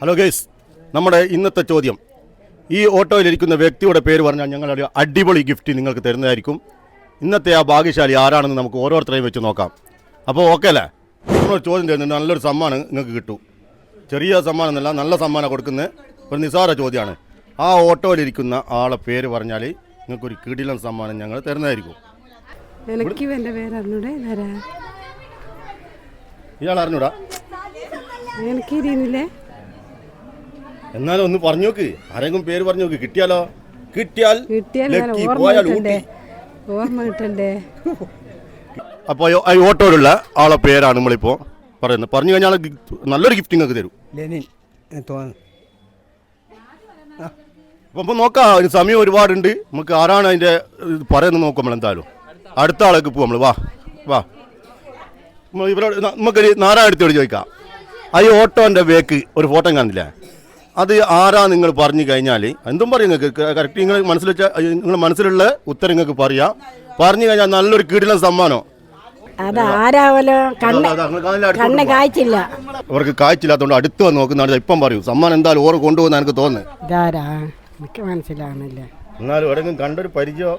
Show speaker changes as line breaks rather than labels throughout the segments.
Hello guys, നമ്മുടെ ഇന്നത്തെ ചോദ്യം, ഈ ഓട്ടോയിലിരിക്കുന്ന വ്യക്തിയുടെ പേര് പറഞ്ഞാൽ ഞങ്ങളൊരു അടിപൊളി ഗിഫ്റ്റ് നിങ്ങൾക്ക് തരുന്നതായിരിക്കും. ഇന്നത്തെ ആ ഭാഗ്യശാലി ആരാണെന്ന് നമുക്ക് ഓരോരുത്തരെയും വെച്ച് നോക്കാം. അപ്പോൾ ഓക്കെ അല്ലേ? നമ്മളൊരു ചോദ്യം തരുന്നുണ്ട്, നല്ലൊരു സമ്മാനം നിങ്ങൾക്ക് കിട്ടും. ചെറിയ സമ്മാനം എന്നല്ല, നല്ല സമ്മാനം കൊടുക്കുന്ന ഒരു നിസാര ചോദ്യമാണ്. ആ ഓട്ടോയിലിരിക്കുന്ന ആളെ പേര് പറഞ്ഞാൽ നിങ്ങൾക്കൊരു കിടിലൻ സമ്മാനം ഞങ്ങൾ തരുന്നതായിരിക്കും. ഇയാൾ അറിഞ്ഞൂടാ? എന്നാലും ഒന്ന് പറഞ്ഞു നോക്ക്, ആരെങ്കിലും പേര് പറഞ്ഞു നോക്ക്. കിട്ടിയാൽ അപ്പോൾ ഈ ഓട്ടോയിലുള്ള ആളെ പേരാണ് നമ്മളിപ്പോൾ പറയുന്നത്. പറഞ്ഞു കഴിഞ്ഞാൽ നല്ലൊരു ഗിഫ്റ്റ് നിങ്ങൾക്ക് തരും. അപ്പോൾ നോക്കാം, ഒരു സമയം ഒരുപാടുണ്ട്. നമുക്ക് ആരാണ് അതിൻ്റെ പറയുന്നത് നോക്കാം. നമ്മൾ എന്തായാലും അടുത്ത ആളേക്ക് പോവാം. നമ്മൾ വാ ഇവരോട് നമുക്കൊരു നാരായണത്തോട് ചോദിക്കാം. ഈ ഓട്ടോൻ്റെ ബേക്ക് ഒരു ഫോട്ടോ കാണില്ലേ, അത് ആരാ നിങ്ങൾ പറഞ്ഞു കഴിഞ്ഞാൽ എന്തും പറയും. നിങ്ങൾക്ക് കറക്റ്റ് നിങ്ങൾ മനസ്സിലുള്ള ഉത്തരം നിങ്ങൾക്ക് പറയാം. പറഞ്ഞു കഴിഞ്ഞാൽ നല്ലൊരു കിടിലൻ സമ്മാനം. അവർക്ക് കാഴ്ചയില്ലാത്തതുകൊണ്ട് അടുത്ത് വന്ന് നോക്കുന്നതാണ്. ഇപ്പം പറയൂ, സമ്മാനം എന്തായാലും ഓർ കൊണ്ടുപോകുന്ന എനിക്ക് തോന്നുന്നു.
മനസ്സിലാവുന്നില്ല.
എന്നാലും എവിടെയെങ്കിലും കണ്ടൊരു പരിചയം.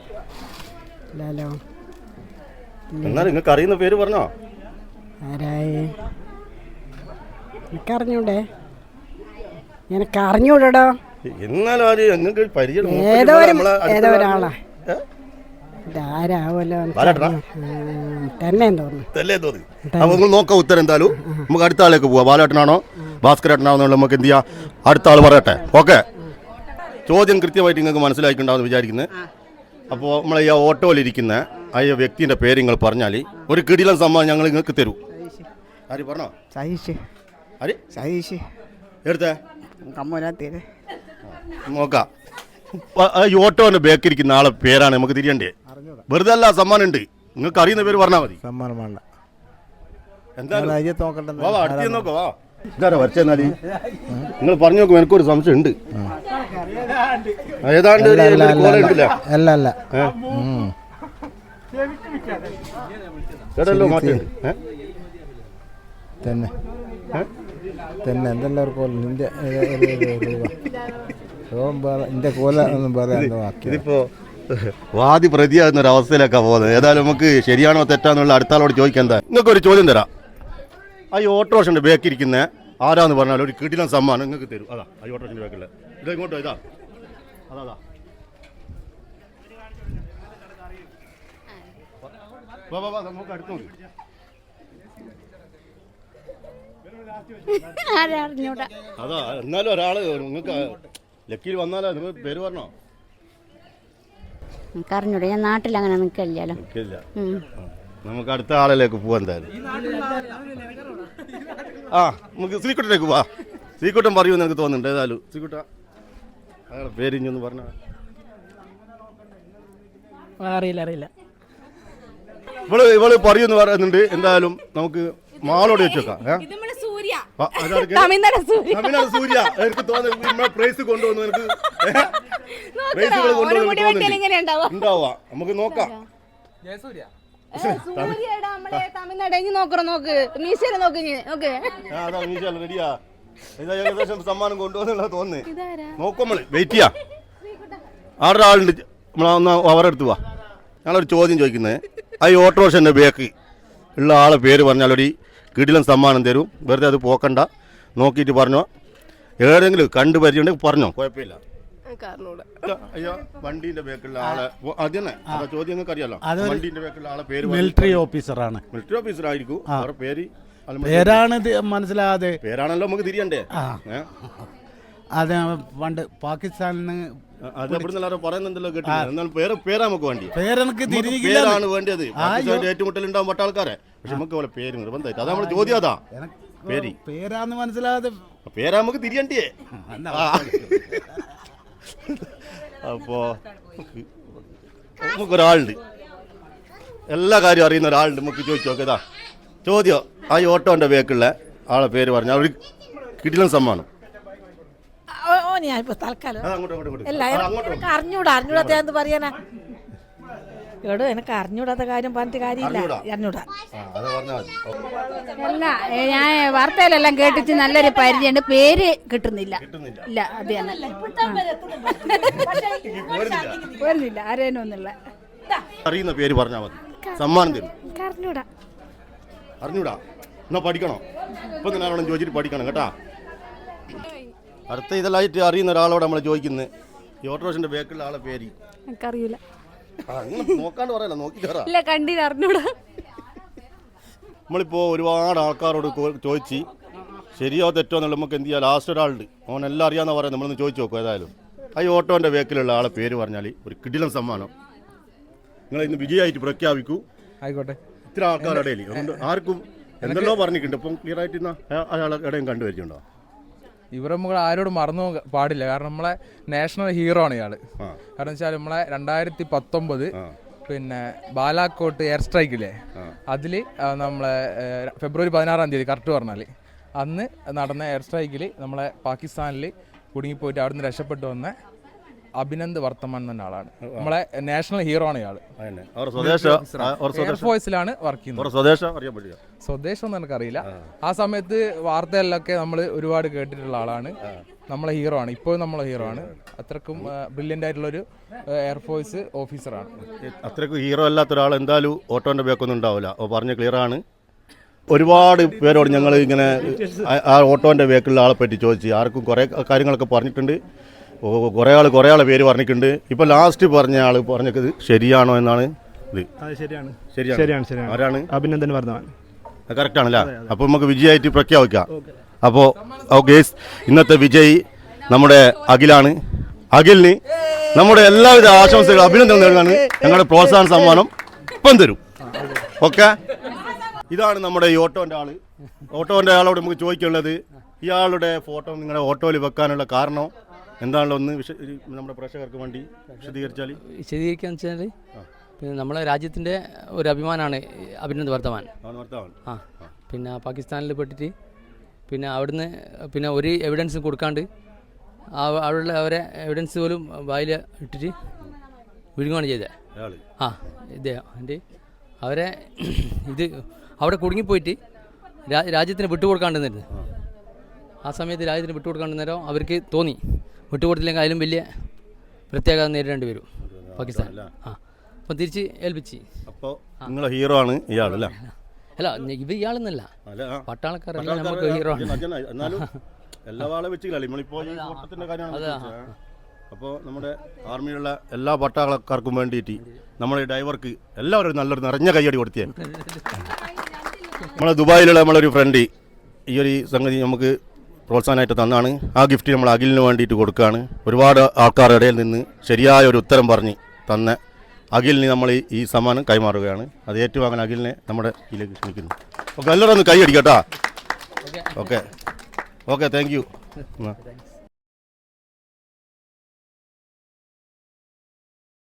എന്നാലും നിങ്ങൾക്ക് അറിയുന്ന പേര് പറഞ്ഞോ.
അറിഞ്ഞൂടോ.
എന്നാലും അത് നിങ്ങൾക്ക് പരിചയം
ഒരാളാ.
നോക്കാം ഉത്തരം. എന്തായാലും നമുക്ക് അടുത്ത ആളേക്ക് പോവാം. ബാലേട്ടനാണോ ഭാസ്കരേട്ടനാണോ എന്നുള്ള നമുക്ക് എന്ത് ചെയ്യാം, അടുത്ത ആൾ പറയട്ടെ. ഓക്കെ, ചോദ്യം കൃത്യമായിട്ട് നിങ്ങൾക്ക് മനസ്സിലാക്കിയിട്ടുണ്ടാവുമെന്ന് വിചാരിക്കുന്നത്. അപ്പോൾ നമ്മളെ ഈ ഓട്ടോയിലിരിക്കുന്ന ആ വ്യക്തിൻ്റെ പേര് നിങ്ങൾ പറഞ്ഞാൽ ഒരു കിടിലൻ സമ്മാനം ഞങ്ങൾ നിങ്ങൾക്ക് തരൂ. ആര് പറഞ്ഞോ? എടുത്തേ നോക്കാം. ഈ ഓട്ടോന്റെ ബേക്കിരിക്കുന്ന ആളെ പേരാണ് നമുക്ക് തിരിയണ്ടേ. വെറുതെ അല്ല, സമ്മാനം ഉണ്ട്. നിങ്ങൾക്ക് അറിയുന്ന പേര് പറഞ്ഞാൽ മതി.
സമ്മാനം വേണ്ട.
അടുത്ത് നോക്കാം. വാ, ഇതാരാ വരച്ചെന്നാല് നിങ്ങൾ പറഞ്ഞു നോക്കും. എനിക്കൊരു സംശയം ഉണ്ട്. ഏതാണ്ട് കേട്ടല്ലോ മാറ്റുണ്ട്
തന്നെ തന്നെ എന്തെല്ലാം
ഇതിപ്പോ വാദി പ്രതിയാകുന്ന ഒരു അവസ്ഥയിലേക്കാണ് പോകുന്നത്. ഏതായാലും നമുക്ക് ശരിയാണോ തെറ്റാന്നുള്ള അടുത്ത ആളോട് ചോദിക്കാൻ. എന്താ നിങ്ങൾക്കൊരു ചോദ്യം തരാം. ഈ ഓട്ടോറിക്ഷൻ്റെ ബേക്കിരിക്കുന്ന ആരാന്ന് പറഞ്ഞാൽ ഒരു കിടിലൻ സമ്മാനം നിങ്ങൾക്ക് തരും. അതാ ഈ ഓട്ടോറിക്ഷൻ്റെ ബേക്കില്ല. ഇത് ഇങ്ങോട്ടോ, ഇതാ അതാ നമുക്ക് അടുത്ത് നോക്കി. അതാ എന്നാലും ഒരാള് നിങ്ങൾക്ക് ലക്കിയിൽ വന്നാലോ നിങ്ങൾ പേര് പറഞ്ഞോ.
അറിഞ്ഞൂടെ, ഞാൻ നാട്ടിൽ അങ്ങനെ നിൽക്കില്ലല്ലോ.
നമുക്ക് അടുത്ത ആളിലേക്ക് പോവാ. എന്തായാലും നമുക്ക് ശ്രീകുട്ടനിലേക്ക് പോവാ. ശ്രീകുട്ടൻ പറയുമെന്ന് എനിക്ക് തോന്നുന്നുണ്ട്. ഏതായാലും ശ്രീകുട്ട അയാളെ പേര് ഇഞ്ഞൊന്ന് പറഞ്ഞ.
അറിയില്ല.
ഇവള് പറയുമെന്ന് പറയുന്നുണ്ട്. എന്തായാലും നമുക്ക് മാളോട് വെച്ച് വെക്കാം. തമിഴ്നാട് സൂര്യ എനിക്ക് തോന്നുന്നു പ്രൈസ് കൊണ്ടുവന്നു. എനിക്ക് പ്രൈസുകൾ കൊണ്ടുവന്നുണ്ടാവാ. നമുക്ക് നോക്കാം. റെഡിയാ, ഏകദേശം സമ്മാനം കൊണ്ടുവന്നുള്ള തോന്നുന്നു. നോക്കാം, നമ്മള് വെയിറ്റ് ചെയ്യാം. ആരുടെ ആളുണ്ട് നമ്മളൊന്ന് അവരെടുത്ത് പോവാ. ഞങ്ങളൊരു ചോദ്യം ചോദിക്കുന്നത്, ഈ ഓട്ടോറിക്ഷൻ്റെ ബേക്ക് ഉള്ള ആളെ പേര് പറഞ്ഞാൽ ഒരു കിടിലൻ സമ്മാനം തരും. വെറുതെ അത് പോക്കണ്ട, നോക്കിയിട്ട് പറഞ്ഞോ. ഏതെങ്കിലും കണ്ടു പരിചയമുണ്ടെങ്കിൽ പറഞ്ഞോ, കുഴപ്പമില്ല. അയ്യോ, വണ്ടീന്റെ ബേക്കുള്ള ആളെ അതന്നെ ചോദ്യം നിങ്ങൾക്ക് അറിയാലോ. വണ്ടീന്റെ ബേക്കുള്ള ആളെ പേര്
മിലിറ്ററി ഓഫീസറാണ്.
മിലിറ്ററി ഓഫീസർ ആയിരിക്കും. അവരുടെ പേര്
പേരാണ് മനസ്സിലാതെ.
പേരാണല്ലോ നമുക്ക് തിരിയണ്ടേ.
അത് പണ്ട് പാകിസ്ഥാനിൽ നിന്ന്
പറയുന്നുണ്ടല്ലോ, കേട്ടില്ല. എന്നാലും പേരാ നമുക്ക് വേണ്ടി.
പേരാണ്
വേണ്ടത്. ഏറ്റുമുട്ടൽ ഉണ്ടാവും പട്ടാൾക്കാരെ. പക്ഷെ നമുക്ക് പോലെ പേര് നിർബന്ധമായിട്ട്. അതാ നമ്മള് ചോദ്യം. അതാ
പേരാന്ന് മനസ്സിലാതെ
പേരാ നമുക്ക് തിരിയണ്ടേ. അപ്പോ നമുക്കൊരാളുണ്ട്, എല്ലാ കാര്യവും അറിയുന്ന ഒരാളുണ്ട്. നമുക്ക് ചോദിച്ചു നോക്കിയതാ ചോദ്യം. ഈ ഓട്ടോന്റെ ബേക്കുള്ള ആളെ പേര് പറഞ്ഞാൽ ഒരു കിടിലൻ സമ്മാനം.
അറിഞ്ഞൂടാ പറയാനാ. എടോ എനിക്ക് അറിഞ്ഞൂടാത്ത കാര്യം പറഞ്ഞിട്ട് കാര്യമില്ല. അറിഞ്ഞൂടാ.
അത് പറഞ്ഞാൽ മതി.
അല്ല ഞാൻ വാർത്തയിലെല്ലാം കേട്ടിട്ട് നല്ലൊരു പരിചയമുണ്ട്, പേര് കിട്ടുന്നില്ല. ഇല്ല അത് തന്നെ വരുന്നില്ല ആരേനൊന്നുള്ള.
അറിയുന്ന പേര് പറഞ്ഞാൽ മതി, സമ്മാനം തരും.
അറിഞ്ഞൂടാ.
അറിഞ്ഞൂടാ എന്നാ പഠിക്കണോ? ഇപ്പൊ തന്നെ ആരോടും ചോദിച്ചിട്ട് പഠിക്കണം കേട്ടാ. അടുത്ത ഇതെല്ലായിട്ട് അറിയുന്ന ഒരാളോട് നമ്മൾ ചോദിക്കുന്നത് ഈ ഓട്ടോറിക്ഷന്റെ ബാക്കിലുള്ള ആളെ പേര്.
എനിക്കറിയില്ല.
നോക്കാണ്ട് പറയല്ല, നോക്കി കയറാ.
ഇല്ല കണ്ടില്ല, അറിഞ്ഞൂടാ.
നമ്മളിപ്പോൾ ഒരുപാട് ആൾക്കാരോട് ചോദിച്ച് ശരിയോ തെറ്റോ എന്നുള്ള നമുക്ക് എന്ത് ചെയ്യാം. ലാസ്റ്റ് ഒരാളുണ്ട്, അവൻ എല്ലാം അറിയാമെന്ന് പറയാം. നമ്മളൊന്ന് ചോദിച്ചു നോക്കും. ഏതായാലും ആ ഓട്ടോൻ്റെ ബാക്കിലുള്ള ആളെ പേര് പറഞ്ഞാൽ ഒരു കിടിലൻ സമ്മാനം നിങ്ങൾ ഇന്ന് വിജയമായിട്ട് പ്രഖ്യാപിക്കൂ.
ആയിക്കോട്ടെ.
ഇത്ര ആൾക്കാരുടെ ഇടയിൽ അതുകൊണ്ട് ആർക്കും എന്തെല്ലോ പറഞ്ഞിട്ടുണ്ട്. ഇപ്പം ക്ലിയർ ആയിട്ട് ഇന്ന് അയാളെ ഇടയും കണ്ടുവരിച്ചുണ്ടോ?
ഇവരെ നമ്മൾ ആരോടും മറന്നു പാടില്ല. കാരണം നമ്മളെ നാഷണൽ ഹീറോ ആണ് ഇയാള്. കാരണം വെച്ചാൽ നമ്മളെ 2019 പിന്നെ ബാലാക്കോട്ട് എയർ സ്ട്രൈക്കില്ലേ, അതിൽ നമ്മളെ ഫെബ്രുവരി 16 കറക്റ്റ് പറഞ്ഞാൽ അന്ന് നടന്ന എയർ സ്ട്രൈക്കിൽ നമ്മളെ പാകിസ്ഥാനിൽ കുടുങ്ങിപ്പോയിട്ട് അവിടെ നിന്ന് രക്ഷപ്പെട്ടു വന്ന അഭിനന്ദ് വർത്തമാൻ എന്ന ആളാണ്. നമ്മളെ നാഷണൽ ഹീറോ ആണ് ഇയാള്. എയർഫോഴ്സിലാണ് വർക്ക് ചെയ്യുന്നത്. സ്വദേശം ഒന്നും എനിക്കറിയില്ല. ആ സമയത്ത് വാർത്തകളിലൊക്കെ നമ്മൾ ഒരുപാട് കേട്ടിട്ടുള്ള ആളാണ്. നമ്മളെ ഹീറോ ആണ്, ഇപ്പോഴും നമ്മളെ ഹീറോ ആണ്. അത്രക്കും ബ്രില്യൻ്റ് ആയിട്ടുള്ളൊരു എയർഫോഴ്സ് ഓഫീസറാണ്.
അത്രയ്ക്കും ഹീറോ അല്ലാത്ത ഒരാൾ എന്തായാലും ഓട്ടോൻ്റെ ബാക്കൊന്നും ഉണ്ടാവില്ല. അപ്പോൾ പറഞ്ഞ ക്ലിയർ ആണ്. ഒരുപാട് പേരോട് ഞങ്ങൾ ഇങ്ങനെ ആ ഓട്ടോൻ്റെ ബാക്കിലുള്ള ആളെ പറ്റി ചോദിച്ചു. ആർക്കും കുറേ കാര്യങ്ങളൊക്കെ പറഞ്ഞിട്ടുണ്ട്. കുറേ ആൾ പേര് പറഞ്ഞിട്ടുണ്ട്. ഇപ്പോൾ ലാസ്റ്റ് പറഞ്ഞ ആൾ പറഞ്ഞത് ശരിയാണോ എന്നാണ് ഇത്. ശരിയാണ്. ആരാണ്?
അഭിനന്ദൻ വർദ്ധമാൻ.
കറക്റ്റ് ആണല്ലേ? അപ്പോൾ നമുക്ക് വിജയമായിട്ട് പ്രഖ്യാപിക്കാം. അപ്പോൾ ഓക്കെ, ഇന്നത്തെ വിജയി നമ്മുടെ അഖിലാണ്. അഖിലിന് നമ്മുടെ എല്ലാവിധ ആശംസകളും അഭിനന്ദനം നൽകാണ്. ഞങ്ങളുടെ പ്രോത്സാഹന സമ്മാനം ഇപ്പം തരും. ഓക്കെ, ഇതാണ് നമ്മുടെ ഈ ഓട്ടോൻ്റെ ആള്. ഓട്ടോൻ്റെ ആളോട് നമുക്ക് ചോദിക്കാനുള്ളത്, ഇയാളുടെ ഫോട്ടോ നിങ്ങളുടെ ഓട്ടോയിൽ വെക്കാനുള്ള കാരണം എന്താണല്ലോ ഒന്ന് നമ്മുടെ പ്രേക്ഷകർക്ക് വേണ്ടി
വിശദീകരിക്കാന്ന് വെച്ചാൽ പിന്നെ നമ്മളെ രാജ്യത്തിൻ്റെ ഒരു അഭിമാനമാണ് അഭിനന്ദ് വർദ്ധമാൻ. പിന്നെ പാകിസ്ഥാനിൽ പെട്ടിട്ട് പിന്നെ അവിടുന്ന് പിന്നെ ഒരു എവിഡൻസും കൊടുക്കാണ്ട് അവിടെയുള്ള അവരെ എവിഡൻസ് പോലും വായിൽ ഇട്ടിട്ട് വിഴുങ്ങുകയാണ് ചെയ്തത്. ഇദ്ദേഹം എൻ്റെ അവരെ ഇത് അവിടെ കുടുങ്ങിപ്പോയിട്ട് രാജ്യത്തിന് വിട്ടുകൊടുക്കാണ്ടിരുന്നത്. ആ സമയത്ത് രാജ്യത്തിന് വിട്ടുകൊടുക്കാണ്ടിരുന്നേരം അവർക്ക് തോന്നി വിട്ടുകൊടുത്തില്ലെങ്കിൽ അതിലും വലിയ പ്രത്യാഘാതം നേരിടേണ്ടി വരും പാകിസ്ഥാൻ. അപ്പം തിരിച്ച് ഏൽപ്പിച്ച്.
അപ്പോൾ നിങ്ങളെ ഹീറോ ആണ് ഇയാളല്ല?
അല്ല, ഇയാളെന്നല്ല, പട്ടാളക്കാരല്ല നമുക്ക് ഹീറോ ആണ്.
എല്ലാ ആളെ വെച്ചില്ല നമ്മളിപ്പോൾ ഈ ഓട്ടത്തിൻ്റെ കാര്യമാണ്. അപ്പോൾ നമ്മുടെ ആർമിയിലുള്ള എല്ലാ പട്ടാളക്കാർക്കും വേണ്ടിയിട്ട് നമ്മുടെ ഡ്രൈവർക്ക് എല്ലാവരും നല്ലൊരു നിറഞ്ഞ കയ്യടി കൊടുത്തേ. നമ്മളെ ദുബായിലുള്ള നമ്മളൊരു ഫ്രണ്ട് ഈ ഒരു സംഗതി നമുക്ക് പ്രോത്സാഹനമായിട്ട് തന്നാണ്. ആ ഗിഫ്റ്റ് നമ്മൾ അഖിലിന് വേണ്ടിയിട്ട് കൊടുക്കുകയാണ്. ഒരുപാട് ആൾക്കാരുടെ ഇടയിൽ നിന്ന് ശരിയായ ഒരു ഉത്തരം പറഞ്ഞ് തന്ന അഖിലിന് നമ്മൾ ഈ സമ്മാനം കൈമാറുകയാണ്. അത് ഏറ്റുവാങ്ങാൻ അഖിലിനെ നമ്മുടെ ഇതിലേക്ക് ക്ഷണിക്കുന്നു. ഓക്കെ, എല്ലാവരും ഒന്ന് കൈ അടിക്കട്ടാ. Okay, thank you.